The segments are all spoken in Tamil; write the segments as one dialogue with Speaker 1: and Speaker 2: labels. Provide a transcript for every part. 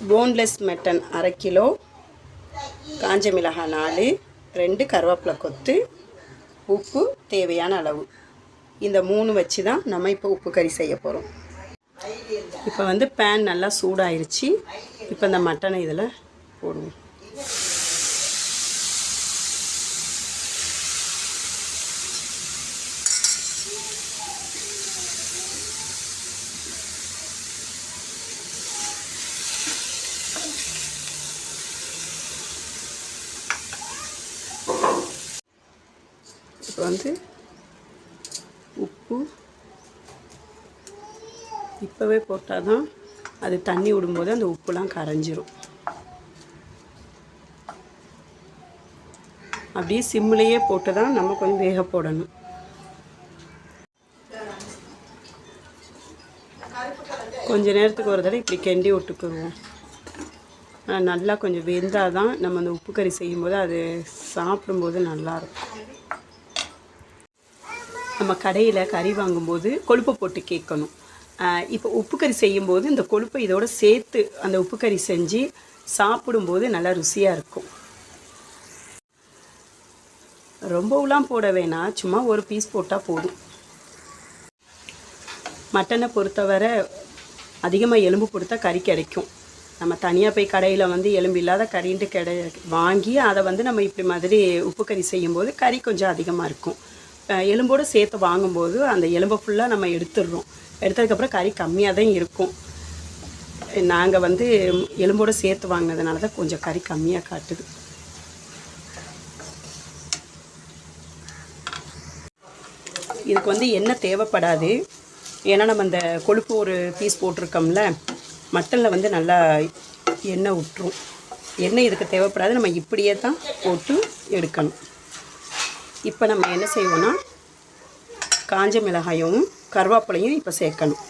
Speaker 1: போன்லெஸ் மட்டன் 1/2 கிலோ, காஞ்ச மிளகாய் 4, 2 கருவேப்பிலை கொத்து, உப்பு தேவையான அளவு. இந்த 3 வச்சு தான் நம்ம இப்போ உப்பு கறி செய்ய போகிறோம். இப்போ வந்து பேன் நல்லா சூடாயிருச்சு. இப்போ இந்த மட்டனை இதில் போடுவோம். இப்போ வந்து உப்பு இப்போவே போட்டால் தான் அது தண்ணி விடும்போது அந்த உப்புலாம் கரைஞ்சிரும். அப்படியே சிம்மிலேயே போட்டு தான் நம்ம கொஞ்சம் வேக போடணும். கொஞ்ச நேரத்துக்கு ஒரு தடவை இப்படி கிண்டி விட்டுக்குவோம். நல்லா கொஞ்சம் வெந்தால் தான் நம்ம அந்த உப்பு கறி செய்யும்போது அது சாப்பிடும்போது நல்லாயிருக்கும். நம்ம கடையில் கறி வாங்கும்போது கொழுப்பை போட்டு கேட்கணும். இப்போ உப்பு கறி செய்யும்போது இந்த கொழுப்பை இதோடு சேர்த்து அந்த உப்பு கறி செஞ்சு சாப்பிடும்போது நல்லா ருசியாக இருக்கும். ரொம்பலாம் போட வேணாம், சும்மா ஒரு பீஸ் போட்டால் போதும். மட்டனை பொறுத்தவரை அதிகமாக எலும்பு கொடுத்தா கறி கிடைக்கும். நம்ம தனியாக போய் கடையில் வந்து எலும்பு இல்லாத கறின்ட்டு வாங்கி அதை வந்து நம்ம இப்படி மாதிரி உப்பு கறி செய்யும்போது கறி கொஞ்சம் அதிகமாக இருக்கும். எலும்போடு சேர்த்து வாங்கும்போது அந்த எலும்பை ஃபுல்லாக நம்ம எடுத்துடுறோம். எடுத்ததுக்கப்புறம் கறி கம்மியாக தான் இருக்கும். நாங்கள் வந்து எலும்போடு சேர்த்து வாங்கினதுனால தான் கொஞ்சம் கறி கம்மியாக காட்டுது. இதுக்கு வந்து எண்ணெய் தேவைப்படாது. ஏன்னா நம்ம அந்த கொழுப்பு ஒரு பீஸ் போட்டிருக்கோம்ல, மட்டனில் வந்து நல்லா எண்ணெய் விட்டுரும். எண்ணெய் இதுக்கு தேவைப்படாது. நம்ம இப்படியே தான் போட்டு எடுக்கணும். இப்போ நம்ம என்ன செய்வோன்னா காஞ்ச மிளகாயும் கருவேப்பிலையும் இப்போ சேர்க்கணும்.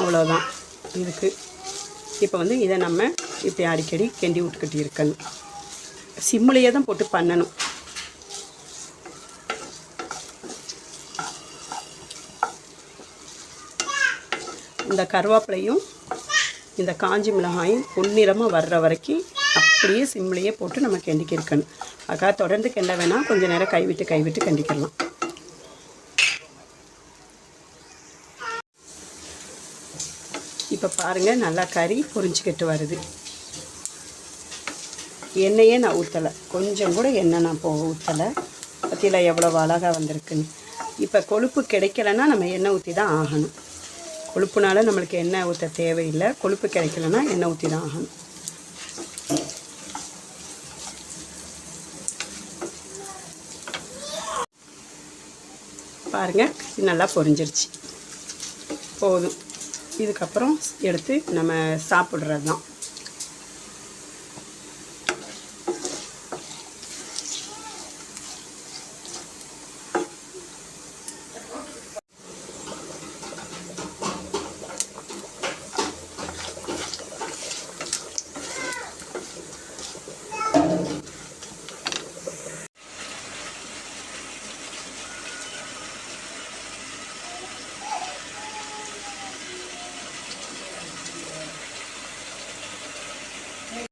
Speaker 1: அவ்வளோதான் இதுக்கு. இப்போ வந்து இதை நம்ம இப்படி அடிக்கடி கிண்டி விட்டுக்கிட்டு இருக்கணும். சிம்மிலேயே தான் போட்டு பண்ணணும். இந்த கருவேப்பிலையும் இந்த காஞ்சி மிளகாயும் பொன்னிறமாக வர்ற வரைக்கும் அப்படியே சிம்லேயே போட்டு நம்ம கிண்டிக்கி இருக்கணும். அக்கா தொடர்ந்து கிண்ட வேணாம், கொஞ்சம் நேரம் கைவிட்டு கிண்டிக்கலாம். இப்போ பாருங்கள், நல்லா கறி பொரிஞ்சிக்கிட்டு வருது. எண்ணெயே நான் ஊற்றலை, கொஞ்சம் கூட எண்ணெய் நான் ஊற்றலை. பற்றியில் எவ்வளோ அழகாக வந்திருக்குன்னு. இப்போ கொழுப்பு கிடைக்கலன்னா நம்ம எண்ணெய் ஊற்றி தான் ஆகணும். கொழுப்புனால நம்மளுக்கு எண்ணெய் ஊற்ற தேவையில்லை. கொழுப்பு கிடைக்கலன்னா எண்ணெய் ஊற்றி தான் ஆகணும். பாருங்கள், நல்லா பொரிஞ்சிருச்சு. போதும். இதுக்கப்புறம் எடுத்து நம்ம சாப்பிட்றது தான்.